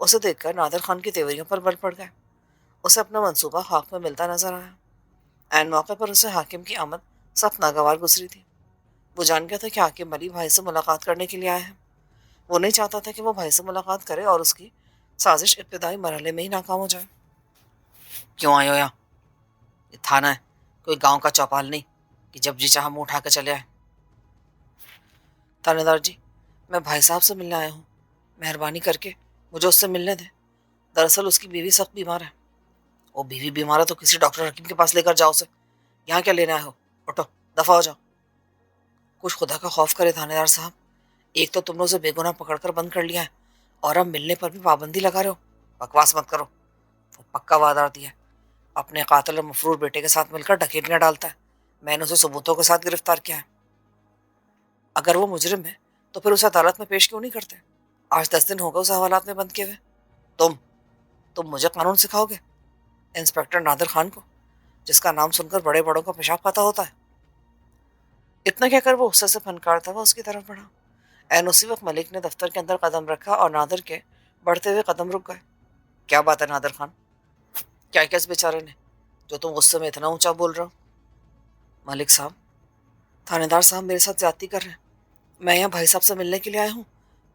اسے دیکھ کر نادر خان کی تیوریوں پر بل پڑ گئے۔ اسے اپنا منصوبہ خاک میں ملتا نظر آیا۔ عین موقع پر اسے حاکم کی آمد سخت ناگوار گزری تھی۔ وہ جان گیا تھا کہ حاکم علی بھائی سے ملاقات کرنے کے لیے آئے ہیں۔ وہ نہیں چاہتا تھا کہ وہ بھائی سے ملاقات کرے اور اس کی سازش ابتدائی مرحلے میں ہی ناکام ہو جائے۔ کیوں آئے ہو یہاں؟ یہ تھانہ ہے، کوئی گاؤں کا چوپال نہیں کہ جب جی چاہا منہ اٹھا کے چلے آئے۔ تھانے دار جی، میں بھائی صاحب سے ملنے آیا ہوں، مہربانی کر کے مجھے اس سے ملنے دیں۔ دراصل اس کی بیوی سخت بیمار ہے۔ وہ بیوی بیمار ہے تو کسی ڈاکٹر حکیم کے پاس لے کر جاؤ اسے، یہاں کیا لینے آئے ہو؟ اٹھو، دفع ہو جاؤ۔ کچھ خدا کا خوف کرے تھانے دار صاحب، ایک تو تم نے اسے بے گناہ پکڑ کر بند کر لیا ہے اور اب ملنے پر بھی پابندی لگا رہے ہو۔ بکواس مت کرو، وہ پکا وعدہ دیا ہے، اپنے قاتل اور مفرور بیٹے کے ساتھ مل کر ڈکیتیاں ڈالتا ہے۔ میں نے اسے ثبوتوں کے ساتھ گرفتار کیا ہے۔ اگر وہ مجرم ہے تو پھر اسے عدالت میں پیش کیوں نہیں کرتے؟ آج 10 دن ہوگا اسے حوالات میں بند کیے ہوئے۔ تم تم مجھے قانون سکھاؤ گے؟ انسپکٹر نادر خان کو، جس کا نام سن کر بڑے بڑوں کا پیشاب کھاتا ہوتا ہے۔ اتنا کہہ کر وہ غصے سے پھنکارتا ہوا اس کی طرف بڑھا۔ عین اسی وقت ملک نے دفتر کے اندر قدم رکھا اور نادر کے بڑھتے ہوئے قدم رک گئے۔ کیا بات ہے نادر خان؟ کیا اس بیچارے نے جو تم غصے میں اتنا اونچا بول رہے ہو؟ ملک صاحب، تھانے دار صاحب میرے ساتھ زیادتی کر رہے ہیں۔ میں یہاں بھائی صاحب سے ملنے کے لیے آیا ہوں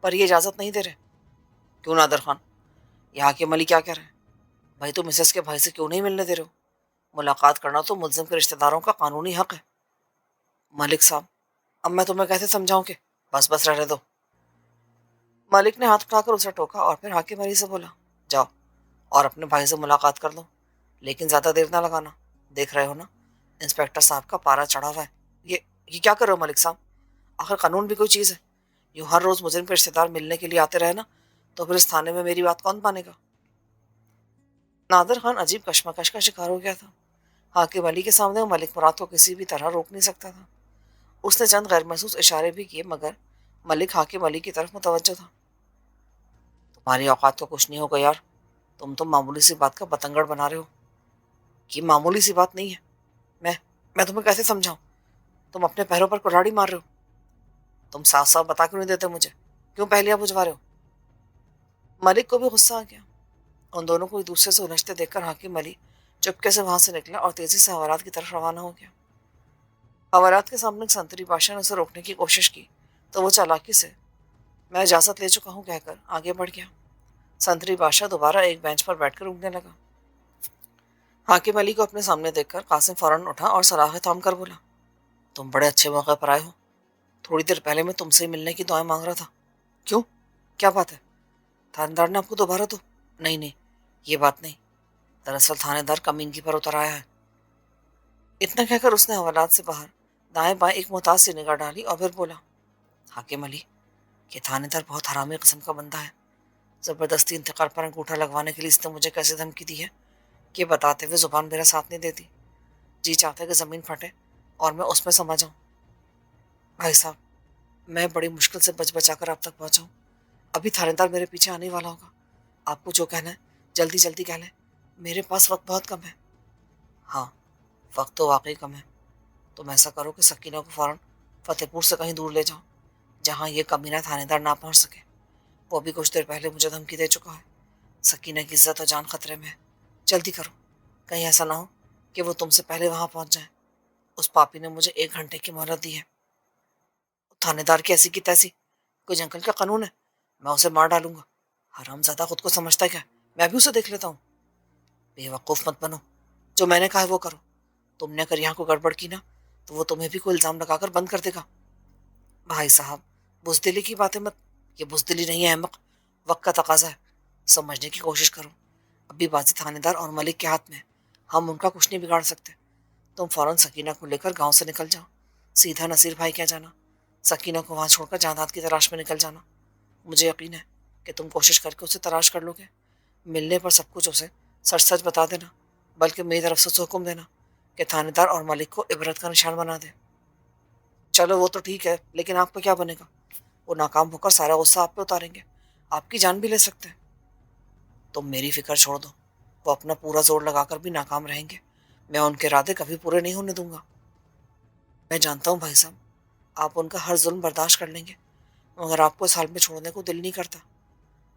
پر یہ اجازت نہیں دے رہے۔ کیوں نادر خان؟ یہاں کے ملک کیا کہہ رہے ہیں؟ بھائی تم مسز کے بھائی سے کیوں نہیں ملنے دے رہے ہو؟ ملاقات کرنا تو ملزم کے رشتہ داروں کا قانونی حق ہے۔ ملک صاحب، اب میں تمہیں کیسے سمجھاؤں کہ بس رہنے دو۔ مالک نے ہاتھ اٹھا کر اسے ٹوکا اور پھر حاکم علی سے بولا، جاؤ اور اپنے بھائی سے ملاقات کر لو، لیکن زیادہ دیر نہ لگانا۔ دیکھ رہے ہو نا، انسپکٹر صاحب کا پارا چڑھا ہوا ہے۔ یہ کیا کر رہے ہو ملک صاحب؟ آخر قانون بھی کوئی چیز ہے۔ یوں ہر روز مجرم کے رشتے دار ملنے کے لیے آتے رہے نا تو پھر اس تھانے میں میری بات کون مانے گا؟ نادر خان عجیب کشمکش کا شکار ہو گیا تھا۔ حاکم علی کے سامنے وہ ملک مراد کو کسی بھی طرح روک نہیں سکتا تھا۔ اس نے چند غیر محسوس اشارے بھی کیے مگر ملک حاکم علی کی طرف متوجہ تھا۔ تمہاری اوقات تو کچھ نہیں ہوگا یار، تم معمولی سی بات کا بتنگڑ بنا رہے ہو۔ یہ معمولی سی بات نہیں ہے، میں تمہیں کیسے سمجھاؤں؟ تم اپنے پیروں پر کلاڑی مار رہے ہو۔ تم صاف صاف بتا کیوں نہیں دیتے مجھے؟ کیوں پہلیاں بجھوا رہے ہو؟ ملک کو بھی غصہ آ گیا۔ ان دونوں کو ایک دوسرے سے الجھتے دیکھ کر حاکم علی چپکے سے وہاں سے نکلا اور تیزی سے حوالات کی طرف روانہ ہو گیا۔ حوالات کے سامنے ایک سنتری بادشاہ نے اسے روکنے کی کوشش کی تو وہ چالاکی سے میں اجازت لے چکا ہوں کہہ کر آگے بڑھ گیا۔ سنتری بادشاہ دوبارہ ایک بینچ پر بیٹھ کر اگنے لگا۔ حاکم علی کو اپنے سامنے دیکھ کر قاسم فوراً اٹھا اور سلاخیں تھام کر بولا، تم بڑے اچھے موقع پر آئے ہو۔ تھوڑی دیر پہلے میں تم سے ملنے کی دعائیں مانگ رہا تھا۔ کیوں؟ کیا بات ہے؟ تھانے دار نے آپ کو دوبارہ تو نہیں، یہ بات نہیں، دراصل تھانے دار کمینگی پر اتر آیا ہے۔ اتنا کہہ کر اس نے حوالات سے باہر دائیں بائیں ایک محتاط سی نگاہ ڈالی اور پھر بولا، حاکم علی، یہ تھانے دار بہت حرامی قسم کا بندہ ہے۔ زبردستی انتقال پر انگوٹھا لگوانے کے لیے اس نے مجھے کیسے دھمکی دی ہے کہ بتاتے ہوئے زبان میرا ساتھ نہیں دیتی۔ جی چاہتا ہے کہ زمین پھٹے اور میں اس میں سما جاؤں۔ بھائی صاحب، میں بڑی مشکل سے بچ بچا کر آپ تک پہنچا ہوں۔ ابھی تھانے دار میرے پیچھے آنے والا ہوگا۔ آپ کو جو کہنا ہے جلدی جلدی کہہ لیں، میرے پاس وقت بہت کم ہے۔ ہاں، وقت تو واقعی کم ہے۔ تم ایسا کرو کہ سکینہ کو فوراً فتح پور سے کہیں دور لے جاؤ جہاں یہ کمینہ تھانے دار نہ پہنچ سکے۔ وہ بھی کچھ دیر پہلے مجھے دھمکی دے چکا ہے۔ سکینہ کی عزت و جان خطرے میں ہے۔ جلدی کرو، کہیں ایسا نہ ہو کہ وہ تم سے پہلے وہاں پہنچ جائیں۔ اس پاپی نے مجھے 1 گھنٹے کی مہلت دی ہے۔ تھانے دار کی ایسی کی تیسی کوئی جنگل کا قانون ہے؟ میں اسے مار ڈالوں گا۔ حرام زادہ خود کو سمجھتا ہے کیا؟ میں بھی اسے دیکھ لیتا ہوں۔ بے وقوف مت بنو، جو میں نے کہا ہے وہ کرو۔ تم نے اگر یہاں کو گڑبڑ کی نا تو وہ تمہیں بھی کوئی الزام لگا کر بند کر دے گا۔ بھائی صاحب، بزدلی کی باتیں مت، یہ بزدلی نہیں ہے احمق، وقت کا تقاضا ہے۔ سمجھنے کی کوشش کرو، ابھی بازی تھانے دار اور ملک کے ہاتھ میں ہے، ہم ان کا کچھ نہیں بگاڑ سکتے۔ تم فوراً سکینہ کو لے کر گاؤں سے نکل جاؤ، سیدھا نصیر بھائی کیا جانا، سکینہ کو وہاں چھوڑ کر جائیداد کی تلاش میں نکل جانا۔ مجھے یقین ہے کہ تم کوشش کر کے اسے تلاش کر لو گے۔ ملنے پر سب کچھ اسے سچ سچ بتا دینا، بلکہ میری طرف سے حکم دینا کہ تھانے دار اور ملک کو عبرت کا نشان بنا دے۔ چلو وہ تو ٹھیک ہے، لیکن آپ کو کیا بنے گا؟ وہ ناکام ہو کر سارا غصہ آپ پہ اتاریں گے، آپ کی جان بھی لے سکتے ہیں۔ تم میری فکر چھوڑ دو، وہ اپنا پورا زور لگا کر بھی ناکام رہیں گے، میں ان کے ارادے کبھی پورے نہیں ہونے دوں گا۔ میں جانتا ہوں بھائی صاحب، آپ ان کا ہر ظلم برداشت کر لیں گے، مگر آپ کو اس حال میں چھوڑنے کو دل نہیں کرتا۔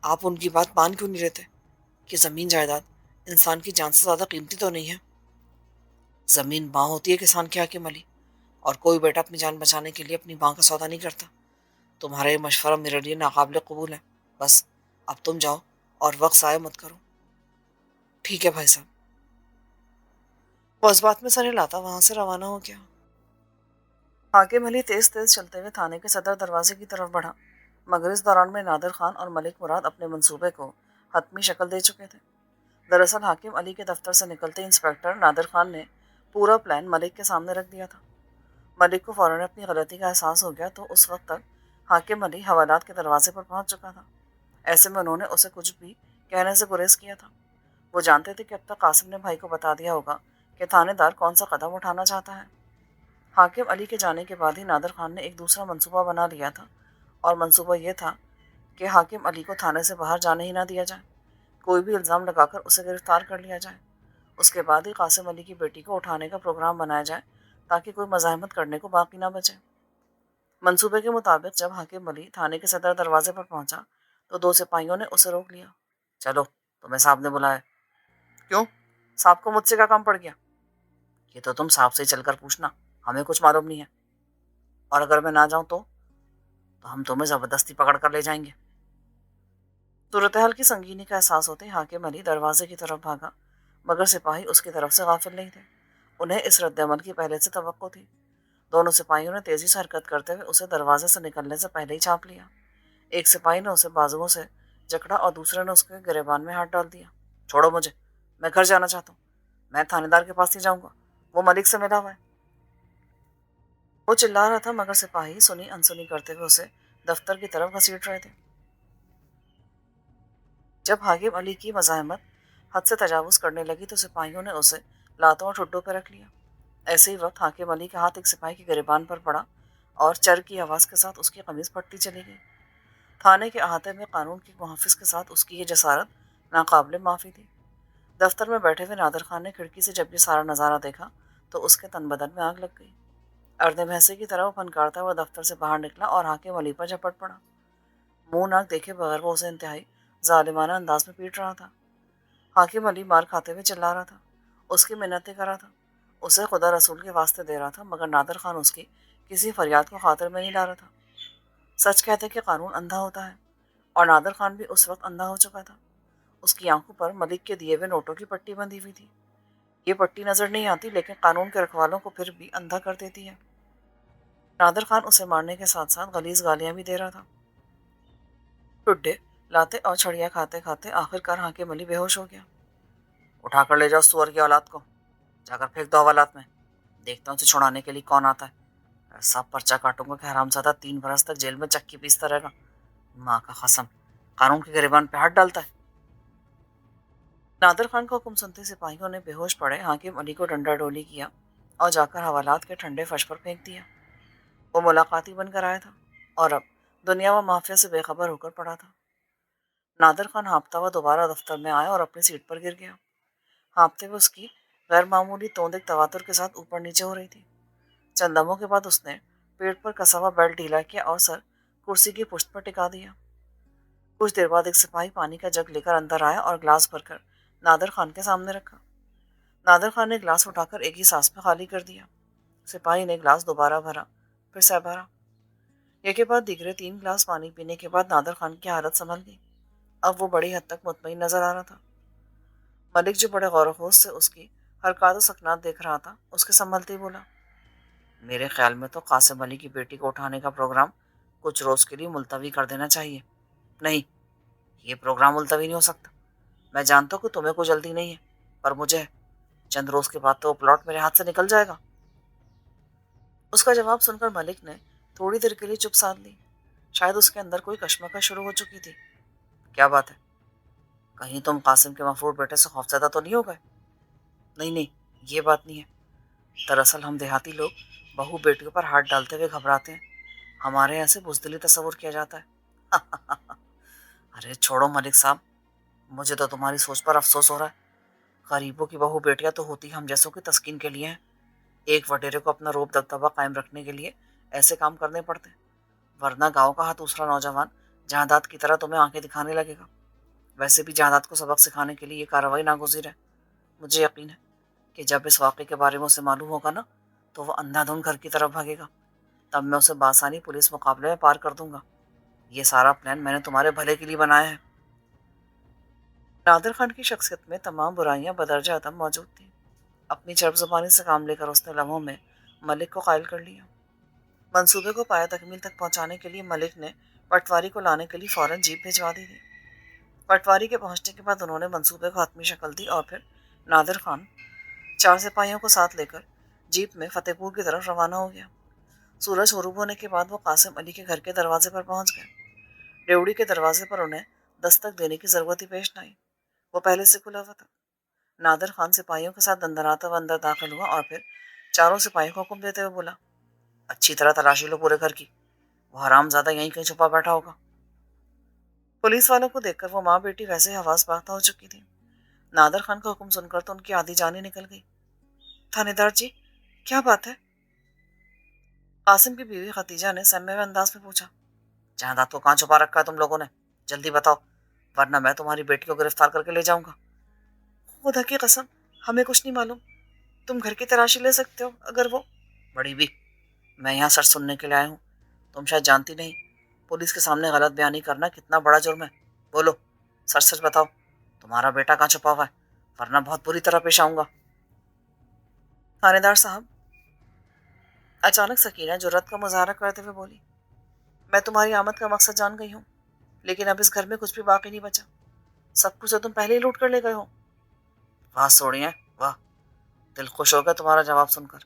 آپ ان کی بات مان کیوں نہیں لیتے کہ زمین جائیداد انسان کی جان سے زیادہ قیمتی تو نہیں ہے؟ زمین ماں ہوتی ہے کسان کے حاکم علی، اور کوئی بیٹا اپنی جان بچانے کے لیے اپنی ماں کا سودا نہیں کرتا۔ تمہارا یہ مشورہ میرے لیے ناقابل قبول ہے۔ بس اب تم جاؤ اور وقت ضائع مت کرو۔ ٹھیک ہے بھائی صاحب۔ وہ اس بات میں سر ہلاتا وہاں سے روانہ ہو گیا۔ حاکم علی تیز تیز چلتے ہوئے تھانے کے صدر دروازے کی طرف بڑھا، مگر اس دوران میں نادر خان اور ملک مراد اپنے منصوبے کو حتمی شکل دے چکے تھے۔ دراصل حاکم علی کے دفتر سے نکلتے انسپکٹر نادر خان نے پورا پلان ملک کے سامنے رکھ دیا تھا۔ ملک کو فوراً اپنی غلطی کا احساس ہو گیا تو اس وقت تک حاکم علی حوالات کے دروازے پر پہنچ چکا تھا۔ ایسے میں انہوں نے اسے کچھ بھی کہنے سے گریز کیا تھا۔ وہ جانتے تھے کہ اب تک قاسم نے بھائی کو بتا دیا ہوگا کہ تھانے دار کون سا قدم اٹھانا چاہتا ہے۔ حاکم علی کے جانے کے بعد ہی نادر خان نے ایک دوسرا منصوبہ بنا لیا تھا، اور منصوبہ یہ تھا کہ حاکم علی کو تھانے سے باہر جانے ہی نہ دیا جائے، کوئی بھی الزام لگا کر اسے گرفتار کر لیا جائے۔ اس کے بعد ہی قاسم علی کی بیٹی کو اٹھانے کا پروگرام بنایا جائے تاکہ کوئی مزاحمت کرنے کو باقی نہ بچے۔ منصوبے کے مطابق جب حاکم علی تھانے کے صدر دروازے پر پہنچا تو دو سپاہیوں نے اسے روک لیا۔ چلو، تمہیں صاحب نے بلایا۔ کیوں؟ صاحب کو مجھ سے کیا کام پڑ گیا؟ یہ تو تم صاحب سے چل کر پوچھنا، ہمیں کچھ معلوم نہیں ہے، اور اگر میں نہ جاؤں تو ہم تمہیں زبردستی پکڑ کر لے جائیں گے۔ صورتحال کی سنگینی کا احساس ہوتے حاکم علی دروازے کی طرف بھاگا، مگر سپاہی اس کی طرف سے غافل نہیں تھے۔ انہیں اس رد عمل کی پہلے سے توقع تھی۔ دونوں سپاہیوں نے تیزی سے حرکت کرتے ہوئے اسے دروازے سے نکلنے سے پہلے ہی چھاپ لیا۔ ایک سپاہی نے اسے بازوؤں سے جکڑا اور دوسرے نے اس کے گریبان میں ہاتھ ڈال دیا۔ چھوڑو مجھے، میں گھر جانا چاہتا ہوں، میں تھانے دار کے پاس نہیں جاؤں گا، وہ ملک سے ملا ہوا ہے۔ وہ چلا رہا تھا مگر سپاہی سنی انسنی کرتے ہوئے اسے دفتر کی طرف گھسیٹ رہے تھے۔ جب حاکم علی کی مزاحمت حد سے تجاوز کرنے لگی تو سپاہیوں نے اسے لاتوں اور ٹھڈوں پہ رکھ لیا۔ ایسے ہی وقت حاکم علی کا ہاتھ ایک سپاہی کے گریبان پر پڑا اور چر کی آواز کے ساتھ اس کی قمیض پھٹتی چلی گئی۔ تھانے کے احاطے میں قانون کے محافظ کے ساتھ اس کی یہ جسارت ناقابل معافی تھی۔ دفتر میں بیٹھے ہوئے نادر خان نے کھڑکی سے جب یہ سارا نظارہ دیکھا تو اس کے تن بدن میں آگ لگ گئی۔ اردے بھینسے کی طرح وہ پھنکارتا ہوا دفتر سے باہر نکلا اور حاکم علی پر جھپٹ پڑا۔ منہ ناک دیکھے بغیر وہ اسے انتہائی ظالمانہ انداز میں پیٹ رہا تھا۔ حاکم علی مار کھاتے ہوئے چلا رہا تھا، اس کی منتیں کر رہا تھا، اسے خدا رسول کے واسطے دے رہا تھا، مگر نادر خان اس کی کسی فریاد کو خاطر میں نہیں لا رہا تھا۔ سچ کہتے کہ قانون اندھا ہوتا ہے، اور نادر خان بھی اس وقت اندھا ہو چکا تھا۔ اس کی آنکھوں پر ملک کے دیے ہوئے نوٹوں کی پٹی بندھی ہوئی تھی۔ یہ پٹی نظر نہیں آتی لیکن قانون کے رکھوالوں کو پھر بھی اندھا کر دیتی ہے۔ نادر خان اسے مارنے کے ساتھ ساتھ غلیظ گالیاں بھی دے رہا تھا۔ ٹڈے لاتے اور چھڑیاں کھاتے کھاتے آخر کار حاکم علی بے ہوش ہو گیا۔ اٹھا کر لے جاؤ سور کی اولاد کو، جا کر پھینک دو حوالات میں، دیکھتا ہوں اسے چھڑانے کے لیے کون آتا ہے۔ ایسا پرچہ کاٹوں گا کہ حرامزادہ 3 برس تک جیل میں چکی پیستا رہے گا۔ ماں کا قسم، قانون کے گریبان پہ ہاتھ ڈالتا ہے۔ نادر خان کا حکم سنتے سپاہیوں نے بے ہوش پڑے حاکم علی کو ڈنڈا ڈولی کیا اور جا کر حوالات کے ٹھنڈے فرش پر پھینک دیا۔ وہ ملاقاتی بن کر آیا تھا اور اب دنیا و مافیا سے بے خبر ہو کر پڑا تھا۔ نادر خان ہانپتا ہوا دوبارہ دفتر میں آیا اور اپنی سیٹ پر گر گیا۔ ہانپتے ہوئے اس کی غیر معمولی توند ایک تواتر کے ساتھ اوپر نیچے ہو رہی تھی۔ چند لمحوں کے بعد اس نے پیٹ پر کسا ہوا بیلٹ ڈھیلا کیا اور سر کرسی کی پشت پر ٹکا دیا۔ کچھ دیر بعد ایک سپاہی پانی کا جگ لے کر اندر آیا اور گلاس بھر کر نادر خان کے سامنے رکھا۔ نادر خان نے گلاس اٹھا کر ایک ہی سانس میں خالی کر دیا۔ سپاہی نے گلاس دوبارہ بھرا، پھر سہ بھرا۔ یہ کے بعد دیگرے 3 گلاس پانی پینے کے بعد نادر خان کی حالت سنبھل گئی۔ اب وہ بڑی حد تک مطمئن نظر آ رہا تھا۔ ملک جو بڑے غور و خوض سے اس کی حرکات و سکنات دیکھ رہا تھا، اس کے سنبھلتے ہی بولا، میرے خیال میں تو قاسم علی کی بیٹی کو اٹھانے کا پروگرام کچھ روز کے لیے ملتوی کر دینا چاہیے۔ نہیں، یہ پروگرام ملتوی نہیں ہو سکتا۔ میں جانتا ہوں کہ تمہیں کوئی جلدی نہیں ہے، پر مجھے چند روز کے بعد تو وہ پلاٹ میرے ہاتھ سے نکل جائے گا۔ اس کا جواب سن کر ملک نے تھوڑی دیر کے لیے چپ سادھ لی۔ شاید اس کے اندر کوئی کشمکش شروع ہو چکی تھی۔ کیا بات ہے؟ کہیں تم قاسم کے مفروض بیٹے سے خوفزدہ تو نہیں ہو گئے؟ نہیں، یہ بات نہیں ہے۔ دراصل ہم دیہاتی لوگ بہو بیٹیوں پر ہاتھ ڈالتے ہوئے گھبراتے ہیں، ہمارے یہاں سے بزدلی تصور کیا جاتا ہے۔ ارے چھوڑو ملک صاحب، مجھے تو تمہاری سوچ پر افسوس ہو رہا ہے۔ غریبوں کی بہو بیٹیاں تو ہوتی ہم جیسوں کی تسکین کے لیے ہیں۔ ایک وڈیرے کو اپنا روب دبدبہ قائم رکھنے کے لیے ایسے کام کرنے پڑتے ہیں، ورنہ گاؤں کا ہر دوسرا نوجوان جائیداد کی طرح تمہیں آنکھیں دکھانے لگے گا۔ ویسے بھی جائیداد کو سبق سکھانے کے لیے یہ کارروائی ناگزیر ہے. مجھے یقین ہے کہ جب اس واقعے کے بارے میں اسے معلوم ہوگا نا تو وہ اندھا دھند گھر کی طرف بھاگے گا. تب میں اسے بآسانی پولیس مقابلے میں پار کر دوں گا. یہ سارا پلان میں نے تمہارے بھلے کے لیے بنایا ہے. نادر خان کی شخصیت میں تمام برائیاں بدرجہ عدم موجود تھیں. اپنی چرب زبانی سے کام لے کر اس نے لمحوں میں ملک کو قائل کر لیا. منصوبے کو پایہ تکمیل تک پہنچانے کے لیے ملک نے پٹواری کو لانے کے لیے فوراً جیپ بھجوا دی تھی. پٹواری کے پہنچنے کے بعد انہوں نے منصوبے کو حتمی شکل دی اور پھر نادر خان 4 سپاہیوں کو ساتھ لے کر جیپ میں فتح پور کی طرف روانہ ہو گیا. سورج غروب ہونے کے بعد وہ قاسم علی کے گھر کے دروازے پر پہنچ گئے. ڈیوڑی کے دروازے پر انہیں دستک دینے کی ضرورت ہی پیش نہ آئی. وہ پہلے سے کھلا ہوا تھا. نادر خان سپاہیوں کے ساتھ دندناتا ہوا اندر داخل ہوا اور پھر 4 سپاہیوں کو حکم دیتے ہوئے بولا, اچھی طرح تلاشی لو پورے گھر کی. وہ حرام زیادہ یہیں کہیں چھپا بیٹھا ہوگا. پولیس والوں کو دیکھ کر وہ ماں بیٹی ویسے حواس باختہ ہو چکی تھی. نادر خان کا حکم سن کر تو ان کی آدھی جانیں نکل گئی. تھانے دار جی, کیا بات ہے؟ قاسم کی بیوی ختیجہ نے سمے میں انداز میں پوچھا. جائیداد کو کہاں چھپا رکھا ہے تم لوگوں نے؟ جلدی بتاؤ, ورنہ میں تمہاری بیٹی کو گرفتار کر کے لے جاؤں گا. خدا کی قسم, ہمیں کچھ نہیں معلوم. تم گھر کی تلاشی لے سکتے ہو اگر وہ... بڑی بھی, میں یہاں سچ سننے کے لیے آیا ہوں. تم شاید جانتی نہیں, پولیس کے سامنے غلط بیانی کرنا کتنا بڑا جرم ہے. بولو, سچ سچ بتاؤ, تمہارا بیٹا کہاں چھپا ہوا ہے, ورنہ بہت بری طرح پیش آؤں گا. تھانے دار صاحب, اچانک سکینہ جرأت کا مظاہرہ کرتے ہوئے بولی, میں تمہاری آمد کا مقصد جان گئی ہوں, لیکن اب اس گھر میں کچھ بھی باقی نہیں بچا. سب کچھ تو تم پہلے ہی لوٹ کر لے گئے ہو. واہ سوڑیاں واہ, دل خوش ہو گیا تمہارا جواب سن کر.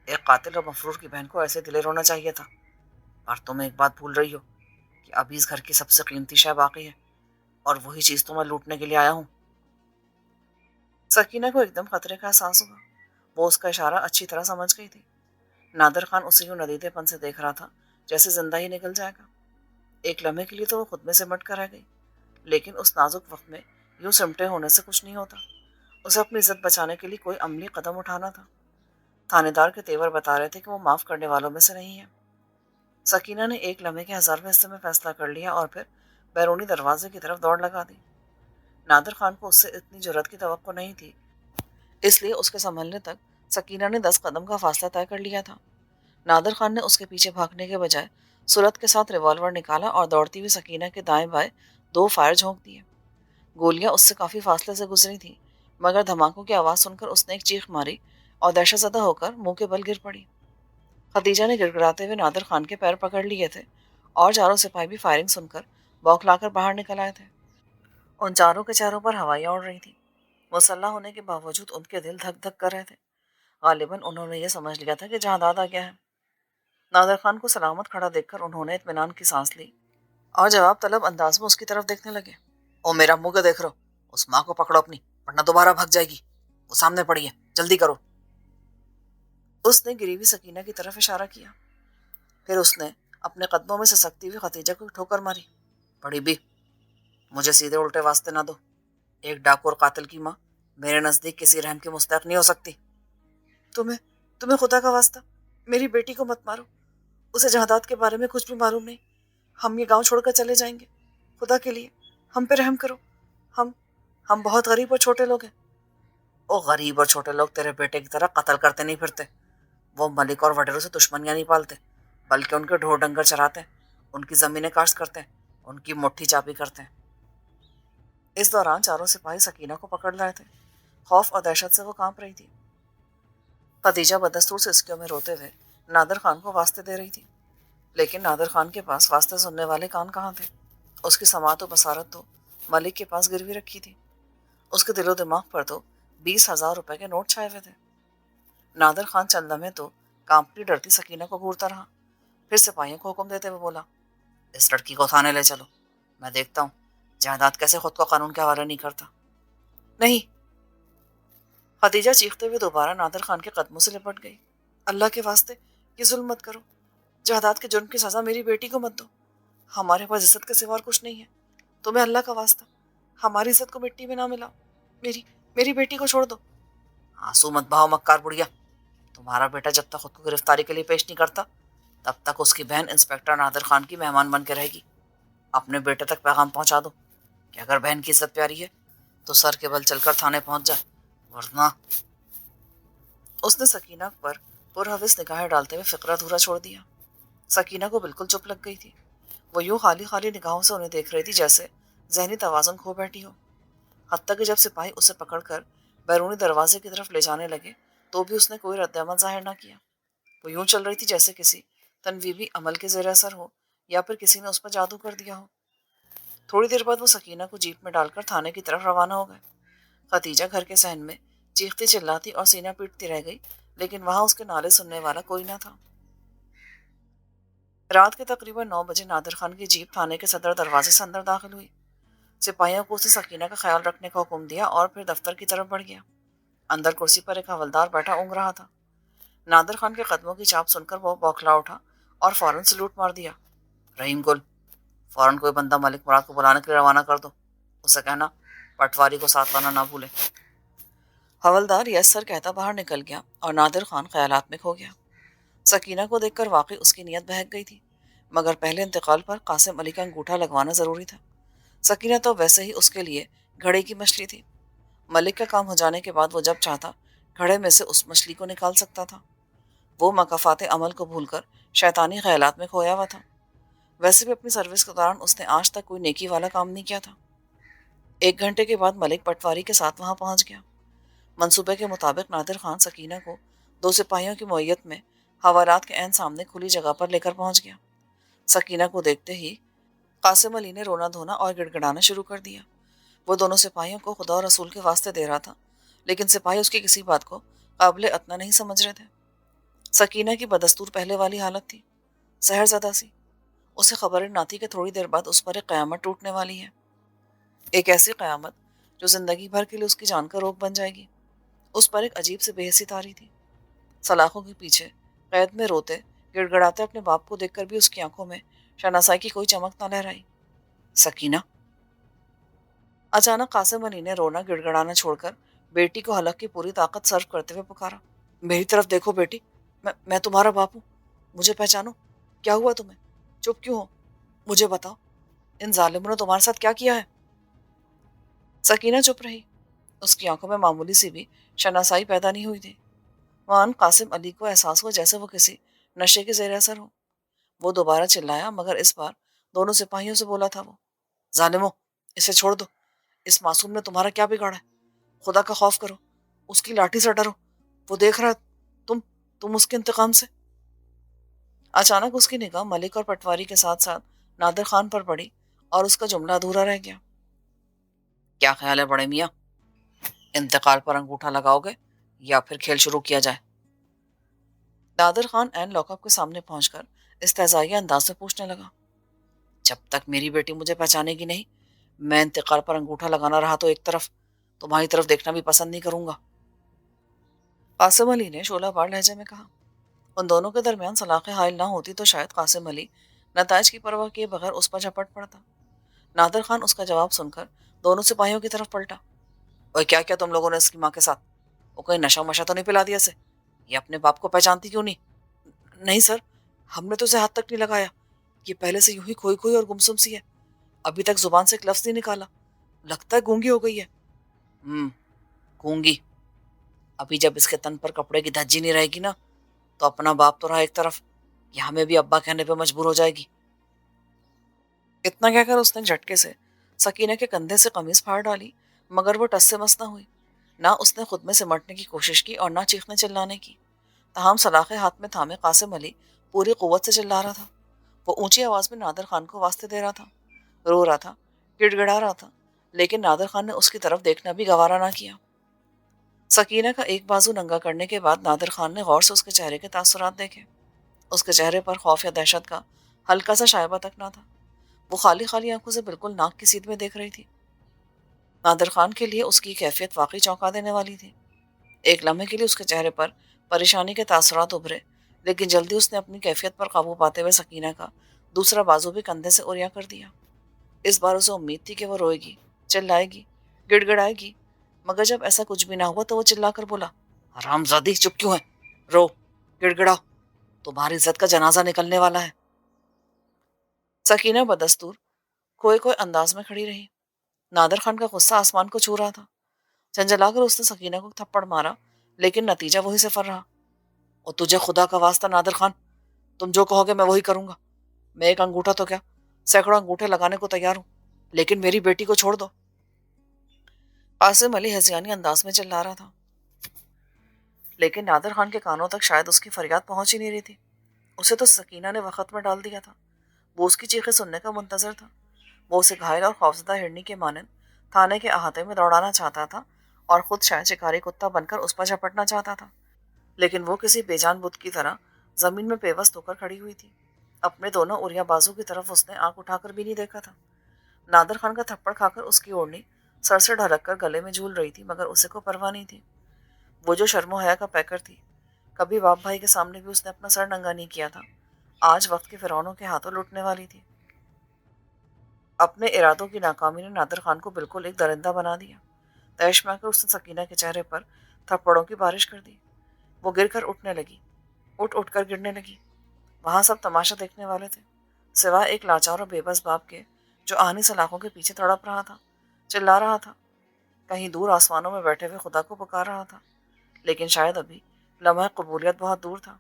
ایک قاتل اور مفرور کی بہن کو ایسے دلیر ہونا چاہیے تھا. اور تم ایک بات بھول رہی ہو کہ ابھی اس گھر کی سب سے قیمتی شے باقی ہے, اور وہی چیز تو میں لوٹنے کے لیے آیا ہوں. سکینہ کو ایک دم خطرے کا احساس ہوا. وہ اس کا اشارہ اچھی طرح سمجھ گئی تھی. نادر خان اسے یوں ندیدے پن سے دیکھ رہا تھا جیسے زندہ ہی نکل جائے گا. ایک لمحے کے لیے تو وہ خود میں سمٹ کر رہ گئی, لیکن اس نازک وقت میں یوں سمٹے ہونے سے کچھ نہیں ہوتا. اسے اپنی عزت بچانے کے لیے کوئی عملی قدم اٹھانا تھا. تھانے دار کے تیور بتا رہے تھے کہ وہ معاف کرنے والوں میں سے نہیں ہے. سکینہ نے ایک لمحے کے 1000ویں حصے میں فیصلہ کر لیا اور پھر بیرونی دروازے کی طرف دوڑ لگا دی. نادر خان کو اس سے اتنی جرأت کی توقع نہیں تھی, اس لیے اس کے سنبھلنے تک سکینہ نے 10 قدم کا فاصلہ طے کر لیا تھا. نادر خان نے اس کے پیچھے بھاگنے کے بجائے سرعت کے ساتھ ریوالور نکالا اور دوڑتی ہوئی سکینہ کے دائیں بائیں 2 فائر جھونک دیے. گولیاں اس سے کافی فاصلے سے گزری تھیں, مگر دھماکوں کی آواز سن کر اس نے ایک چیخ ماری اور دہشت زدہ ہو کر منہ کے بل گر پڑی. ختیجہ نے گڑگڑاتے ہوئے نادر خان کے پیر پکڑ لیے تھے اور 4 سپاہی بھی فائرنگ سن کر بوکھلا کر باہر نکل آئے تھے. ان چاروں کے چہروں پر ہوائیاں اڑ رہی تھیں. مسلح ہونے کے باوجود ان کے دل دھک دھک کر رہے تھے. غالباً انہوں نے یہ سمجھ لیا تھا کہ جہاداد آ گیا ہے. نادر خان کو سلامت کھڑا دیکھ کر انہوں نے اطمینان کی سانس لی اور جواب طلب انداز میں اس کی طرف دیکھنے لگے. او میرا منہ کے دیکھ رہو, اس ماں کو پکڑو اپنی, ورنہ دوبارہ بھگ جائے گی. وہ سامنے پڑی ہے, جلدی کرو. اس نے گری ہوئی سکینہ کی طرف اشارہ کیا. پھر اس نے اپنے قدموں میں سسکتی ہوئی ختیجہ کو ٹھوکر ماری. بڑی بی, مجھے سیدھے الٹے واسطے نہ دو. ایک ڈاکو اور قاتل کی ماں میرے نزدیک کسی رحم کی مستحق نہیں ہو سکتی. تمہیں خدا کا واسطہ میری بیٹی کو مت مارو. اسے جہادات کے بارے میں کچھ بھی معلوم نہیں. ہم یہ گاؤں چھوڑ کر چلے جائیں گے. خدا کے لیے ہم پہ رحم کرو. ہم بہت غریب اور چھوٹے لوگ ہیں. او غریب اور چھوٹے لوگ تیرے بیٹے کی طرح قتل کرتے نہیں پھرتے. وہ ملک اور وڈیروں سے دشمنیاں نہیں پالتے, بلکہ ان کے ڈھور ڈنگر چراتے ہیں, ان کی زمینیں کاشت کرتے ہیں, ان کی مٹھی چاپی کرتے ہیں. اس دوران 4 سپاہی سکینہ کو پکڑ لائے تھے. خوف اور دہشت سے وہ کانپ رہی تھی. ختیجہ بدستور سے اسکیوں میں روتے ہوئے نادر خان کو واسطے دے رہی تھی, لیکن نادر خان کے پاس واسطے سننے والے کان کہاں تھے. اس کی سماعت و بصارت تو ملک کے پاس گروی رکھی تھی. اس کے دل و دماغ پر تو 20,000 روپے کے نوٹ چھائے ہوئے تھے. نادر خان چند لمحے تو کانپتی ڈرتی سکینہ کو گھورتا رہا, پھر سپاہیوں کو حکم دیتے ہوئے بولا, اس لڑکی کو تھانے لے چلو. میں دیکھتا ہوں جائیداد کیسے خود کو قانون کے حوالے نہیں کرتا. نہیں. ختیجہ چیختے ہوئے دوبارہ نادر خان کے قدموں سے لپٹ گئی. اللہ کے واسطے یہ ظلم مت کرو. جائیداد کے جرم کی سزا میری بیٹی کو مت دو. ہمارے پاس عزت کے سوا اور کچھ نہیں ہے. تمہیں اللہ کا واسطہ ہماری عزت کو مٹی میں نہ ملاؤ. میری بیٹی کو چھوڑ دو. آنسو مت بہاؤ مکار بڑھیا. تمہارا بیٹا جب تک خود کو گرفتاری کے لیے پیش نہیں کرتا تب تک اس کی بہن انسپکٹر نادر خان کی مہمان بن کے رہے گی. اپنے بیٹے تک پیغام پہنچا دو کہ اگر بہن کی عزت پیاری ہے تو سر کے بل چل کر تھانے پہنچ جائے، ورنہ… اس نے سکینہ پر پرہوس نگاہیں ڈالتے ہوئے فقرہ ادھورا چھوڑ دیا۔ سکینہ کو بالکل چپ لگ گئی تھی۔ وہ یوں خالی خالی نگاہوں سے انہیں دیکھ رہی تھی جیسے ذہنی توازن کھو بیٹھی ہو۔ حتیٰ کہ جب سپاہی اسے پکڑ کر بیرونی دروازے کی طرف لے جانے لگے تو بھی اس نے کوئی رد عمل ظاہر نہ کیا۔ وہ یوں چل رہی تھی جیسے کسی تنویبی عمل کے زیر اثر ہو یا پھر کسی نے اس پر جادو کر دیا ہو۔ تھوڑی دیر بعد وہ سکینہ کو جیپ میں ڈال کر تھانے کی طرف روانہ ہو گئے۔ خدیجہ گھر کے صحن میں چیختی چلاتی اور سینہ پیٹتی رہ گئی، لیکن وہاں اس کے نعرے سننے والا کوئی نہ تھا۔ رات کے تقریباً 9 بجے نادر خان کی جیپ تھانے کے صدر دروازے سے اندر داخل ہوئی۔ سپاہیوں کو اسے سکینہ کا خیال رکھنے کا حکم دیا اور پھر دفتر کی طرف بڑھ گیا۔ اندر کرسی پر ایک حوالدار بیٹھا اونگ رہا تھا۔ نادر خان کے قدموں کی چاپ سن کر وہ بوکھلا اٹھا اور فوراً سلوٹ مار دیا۔ رحیم گل، فوراً کوئی بندہ ملک مراد کو بلانے کے لیے روانہ کر دو، اسے کہنا پٹواری کو ساتھ لانا نہ بھولے۔ حوالدار یس سر کہتا باہر نکل گیا اور نادر خان خیالات میں کھو گیا۔ سکینہ کو دیکھ کر واقعی اس کی نیت بہک گئی تھی، مگر پہلے انتقال پر قاسم علی کا انگوٹھا لگوانا ضروری تھا۔ سکینہ تو ویسے ہی اس کے لیے گھڑے کی مچھلی تھی۔ ملک کا کام ہو جانے کے بعد وہ جب چاہتا گھڑے میں سے اس مچھلی کو نکال سکتا تھا۔ وہ مکافات عمل کو بھول کر شیطانی خیالات میں کھویا ہوا تھا۔ ویسے بھی اپنی سروس کے دوران اس نے آج تک کوئی نیکی والا کام نہیں کیا تھا۔ 1 گھنٹے کے بعد ملک پٹواری کے ساتھ وہاں پہنچ گیا۔ منصوبے کے مطابق نادر خان سکینہ کو 2 سپاہیوں کی معیت میں حوالات کے عین سامنے کھلی جگہ پر لے کر پہنچ گیا۔ سکینہ کو دیکھتے ہی قاسم علی نے رونا دھونا اور گڑ گڑانا شروع کر دیا۔ وہ دونوں سپاہیوں کو خدا اور رسول کے واسطے دے رہا تھا، لیکن سپاہی اس کی کسی بات کو قابل اطنا نہیں سمجھ رہے تھے۔ سکینہ کی بدستور پہلے والی حالت تھی، سحر زدہ سی۔ اسے خبر نہ تھی کہ تھوڑی دیر بعد اس پر ایک قیامت ٹوٹنے والی ہے، ایک ایسی قیامت جو زندگی بھر کے لیے اس کی جان کا روک بن جائے گی۔ اس پر ایک عجیب سی بے حسی تاری تھی۔ سلاخوں کے پیچھے قید میں روتے گڑ گڑاتے اپنے باپ کو دیکھ کر بھی اس کی آنکھوں میں شناسائی کی کوئی چمک نہ لہرائی۔ سکینہ! اچانک قاسم علی نے رونا گڑ گڑانا چھوڑ کر بیٹی کو حلق کی پوری طاقت صرف کرتے ہوئے پکارا۔ میری طرف دیکھو بیٹی، میں تمہارا باپ ہوں، مجھے پہچانو۔ کیا ہوا تمہیں؟ چپ کیوں ہو؟ مجھے بتاؤ، ان ظالموں نے تمہارے ساتھ کیا کیا ہے؟ سکینہ چپ رہی۔ اس کی آنکھوں میں معمولی سی بھی شناسائی پیدا نہیں ہوئی تھی۔ وہاں قاسم علی کو احساس ہوا جیسے وہ کسی نشے کے زیر اثر ہو۔ وہ دوبارہ چلایا، مگر اس بار دونوں سپاہیوں سے بولا تھا وہ، ظالموں، اسے چھوڑ دو، اس معصوم نے تمہارا کیا بگاڑا ہے؟ خدا کا خوف کرو، اس کی لاٹھی سے ڈرو، وہ دیکھ رہا ہے تم اس کے انتقام سے۔ اچانک اس کی نگاہ ملک اور پٹواری کے ساتھ ساتھ نادر خان پر پڑی اور اس کا جملہ ادھورا رہ گیا۔ کیا خیال ہے بڑے میاں، انتقال پر انگوٹھا لگاؤ گے یا پھر کھیل شروع کیا جائے؟ نادر خان عین لاک اپ کے سامنے پہنچ کر استہزائیہ انداز میں پوچھنے لگا۔ جب تک میری بیٹی مجھے پہچانے گی نہیں، میں انتقال پر انگوٹھا لگانا رہا تو ایک طرف، تمہاری طرف دیکھنا بھی پسند نہیں کروں گا۔ قاسم علی نے شعلہ بار لہجے میں کہا۔ ان دونوں کے درمیان سلاخیں حائل نہ ہوتی تو شاید قاسم علی نتائج کی پرواہ کیے بغیر اس پر جھپٹ پڑتا۔ نادر خان اس کا جواب سن کر دونوں سپاہیوں کی طرف پلٹا۔ اور کیا کیا تم لوگوں نے اس کی ماں کے ساتھ؟ وہ کوئی نشہ مشہ تو نہیں پلا دیا اسے؟ یہ اپنے باپ کو پہچانتی کیوں نہیں؟ نہیں سر، ہم نے تو اسے ہاتھ تک نہیں لگایا، یہ پہلے سے یوں ہی کھوئی کھوئی اور گمسم سی ہے، ابھی تک زبان سے ایک لفظ نہیں نکالا، لگتا ہے گونگی ہو گئی ہے۔ گونگی؟ ابھی جب اس کے تن پر کپڑے کی دھجی نہیں رہے گی نا تو اپنا باپ تو رہا ایک طرف، یہ ہمیں بھی ابا کہنے پہ مجبور ہو جائے گی۔ اتنا کہہ کر اس نے جھٹکے سے سکینہ کے کندھے سے قمیض پھاڑ ڈالی، مگر وہ ٹس سے مس نہ ہوئی۔ نہ اس نے خود میں سمٹنے کی کوشش کی اور نہ چیخنے چلانے کی۔ تاہم سلاخیں ہاتھ میں تھامے قاسم علی پوری قوت سے چلا رہا تھا۔ وہ اونچی آواز میں نادر خان کو واسطے دے رہا تھا، رو رہا تھا، گڑ گڑا رہا تھا، لیکن نادر خان نے اس کی طرف دیکھنا بھی گوارا نہ کیا۔ سکینہ کا ایک بازو ننگا کرنے کے بعد نادر خان نے غور سے اس کے چہرے کے تاثرات دیکھے۔ اس کے چہرے پر خوف یا دہشت کا ہلکا سا شائبہ تک نہ تھا۔ وہ خالی خالی آنکھوں سے بالکل ناک کی سیدھ میں دیکھ رہی تھی۔ نادر خان کے لیے اس کی کیفیت واقعی چونکا دینے والی تھی۔ ایک لمحے کے لیے اس کے چہرے پر پریشانی کے تاثرات ابھرے، لیکن جلدی اس نے اپنی کیفیت پر قابو پاتے ہوئے سکینہ کا دوسرا بازو بھی کندھے سے اوریا کر دیا۔ اس بار اسے امید تھی کہ وہ روئے گی، چلائے گی، گڑ گڑائے گی، مگر جب ایسا کچھ بھی نہ ہوا تو وہ چلا کر بولا، حرام زادی، چپ کیوں ہے؟ رو، گڑ گڑاؤ، تمہاری عزت کا جنازہ نکلنے والا ہے۔ سکینہ بدستور کھوئے کھوئے انداز میں کھڑی رہی۔ نادر خان کا غصہ آسمان کو چھو رہا تھا. جھنجھلا کر اس نے سکینہ کو تھپڑ مارا لیکن نتیجہ وہی صفر رہا. اور تجھے خدا کا واسطہ نادر خان، تم جو کہو گے میں وہی کروں گا. میں ایک انگوٹھا تو کیا، سینکڑوں انگوٹھے لگانے کو تیار ہوں، لیکن میری بیٹی کو چھوڑ دو. قاسم علی ہذیانی انداز میں چلا رہا تھا، لیکن نادر خان کے کانوں تک شاید اس کی فریاد پہنچ ہی نہیں رہی تھی. اسے تو سکینہ نے وقت میں ڈال دیا تھا. وہ اس کی چیخیں سننے کا منتظر تھا. وہ اسے گھائل اور خوفزدہ ہرنی کے مانند تھانے کے احاطے میں دوڑانا چاہتا تھا اور خود شاید شکاری کتا بن کر اس پر جھپٹنا چاہتا تھا، لیکن وہ کسی بے جان بت کی طرح زمین میں پیوست ہو کر کھڑی ہوئی تھی. اپنے دونوں اوریا بازو کی طرف اس نے آنکھ اٹھا کر بھی نہیں دیکھا تھا. نادر خان کا تھپڑ کھا کر اس کی اوڑھنی سر سے ڈھلک کر گلے میں جھول رہی تھی، مگر اسے کو پرواہ نہیں تھی. وہ جو شرم و حیا کا پیکر تھی، کبھی باپ بھائی کے سامنے بھی اس نے اپنا سر ننگا نہیں کیا تھا، آج وقت کے فرعونوں کے ہاتھوں لوٹنے والی تھی. اپنے ارادوں کی ناکامی نے نادر خان کو بالکل ایک درندہ بنا دیا. تیش میں کر اس نے سکینہ کے چہرے پر تھپڑوں کی بارش کر دی. وہ گر کر اٹھنے لگی، اٹھ اٹھ کر گرنے لگی. وہاں سب تماشا دیکھنے والے تھے، سوائے ایک لاچار اور بے بس باپ کے جو آہنی سلاخوں کے پیچھے تڑپ رہا تھا، چلا رہا تھا، کہیں دور آسمانوں میں بیٹھے ہوئے خدا کو پکار رہا تھا. لیکن شاید ابھی لمحہ قبولیت بہت دور تھا.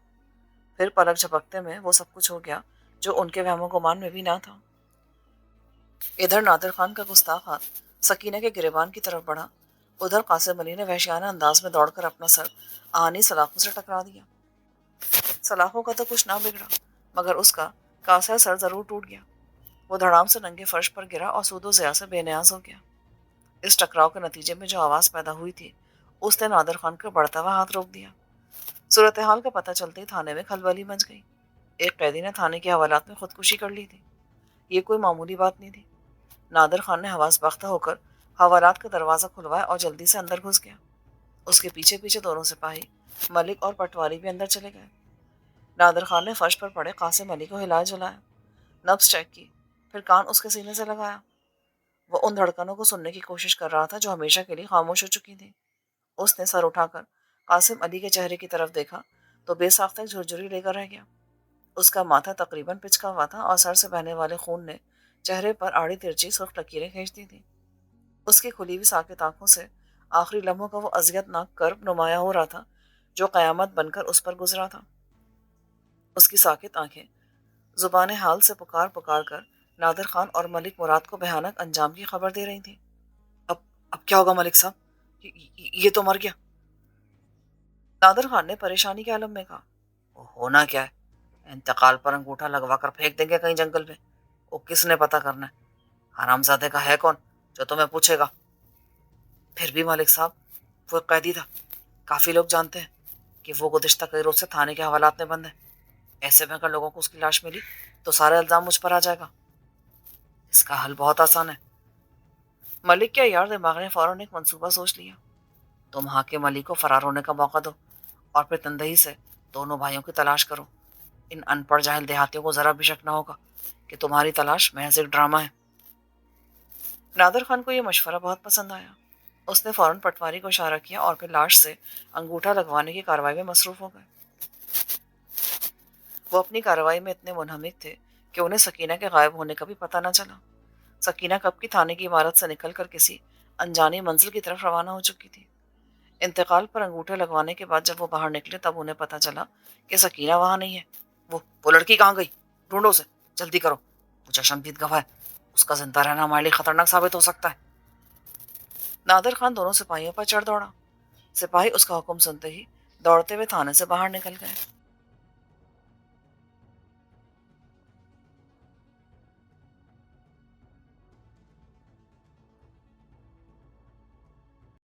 پھر پلک جھپکتے میں وہ سب کچھ ہو گیا جو ان کے وہم و گمان میں بھی نہ تھا. ادھر نادر خان کا گستاخ ہاتھ سکینہ کے گریبان کی طرف بڑھا، ادھر قاسم علی نے وحشیانہ انداز میں دوڑ کر اپنا سر آہنی سلاخوں سے ٹکرا دیا. سلاخوں کا تو کچھ نہ بگڑا، مگر اس کا کاسا سر ضرور ٹوٹ گیا. وہ دھڑام سے ننگے فرش پر گرا اور سود و ضیاء سے بے نیاز ہو گیا. اس ٹکراؤ کے نتیجے میں جو آواز پیدا ہوئی تھی اس نے نادر خان کا بڑھتا ہوا ہاتھ روک دیا. صورتحال کا پتہ چلتے ہی تھانے میں کھلبلی مچ گئی. ایک قیدی نے تھانے کے حوالات میں خودکشی کر لی تھی. یہ کوئی معمولی بات نہیں تھی. نادر خان نے حواس باختہ ہو کر حوالات کا دروازہ کھلوایا اور جلدی سے اندر گھس گیا. اس کے پیچھے پیچھے دونوں سپاہی ملک اور پٹواری بھی اندر چلے گئے. نادر خان نے فرش پر پڑے قاسم علی کو ہلایا جلایا، نبض چیک کی، پھر کان اس کے سینے سے لگایا. وہ ان دھڑکنوں کو سننے کی کوشش کر رہا تھا جو ہمیشہ کے لیے خاموش ہو چکی تھی. اس نے سر اٹھا کر قاسم علی کے چہرے کی طرف دیکھا تو بے ساختہ ایک جھرجھری لے کر رہ گیا. اس کا ماتھا تقریباً پچکا ہوا تھا اور سر سے بہنے والے خون نے چہرے پر آڑی ترچی سرخ لکیریں کھینچ دی تھیں. اس کی کھلی ہوئی ساکت آنکھوں سے آخری لمحوں کا وہ اذیت ناک کرب نمایاں ہو رہا تھا جو قیامت بن کر اس پر گزرا تھا. اس کی ساکت آنکھیں زبان حال سے پکار پکار کر نادر خان اور ملک مراد کو بھیانک انجام کی خبر دے رہی تھیں. اب اب کیا ہوگا ملک صاحب، یہ تو مر گیا. نادر خان نے پریشانی کے عالم میں کہا. ہونا کیا ہے، انتقال پر انگوٹھا لگوا کر پھینک دیں گے کہیں جنگل میں. وہ کس نے پتہ کرنا ہے، حرامزادے کا ہے کون جو تمہیں پوچھے گا. پھر بھی ملک صاحب وہ ایک قیدی تھا، کافی لوگ جانتے ہیں کہ وہ گزشتہ کئی روز سے تھانے کے حوالات میں بند ہے. ایسے میں اگر لوگوں کو اس کی لاش ملی تو سارے الزام مجھ پر آ جائے گا. اس کا حل بہت آسان ہے. ملک کے یار دماغ نے فوراً ایک منصوبہ سوچ لیا. تم حاکم علی کو فرار ہونے کا موقع دو اور پھر تندہی سے دونوں بھائیوں کی تلاش کرو. ان ان پڑھ جاہل دیہاتیوں کو ذرا بھی شک نہ ہوگا کہ تمہاری تلاش محض ایک ڈرامہ ہے. نادر خان کو یہ مشورہ بہت پسند آیا. اس نے فوراً پٹواری کو اشارہ کیا اور پھر لاش سے انگوٹھا لگوانے کی کارروائی میں مصروف ہو گئے. وہ اپنی کارروائی میں اتنے منہمک تھے کہ انہیں سکینہ کے غائب ہونے کا بھی پتہ نہ چلا. سکینہ کب کی تھانے کی عمارت سے نکل کر کسی انجانی منزل کی طرف روانہ ہو چکی تھی. انتقال پر انگوٹھے لگوانے کے بعد جب وہ باہر نکلے تب انہیں پتہ چلا کہ سکینہ وہاں نہیں ہے. وہ لڑکی کہاں گئی، ڈھونڈو اسے، جلدی کرو. وہ چشمدید گواہ ہے، اس کا زندہ رہنا ہمارے لیے خطرناک ثابت ہو سکتا ہے. نادر خان دونوں سپاہیوں پر چڑھ دوڑا. سپاہی اس کا حکم سنتے ہی دوڑتے ہوئے تھانے سے باہر نکل گئے.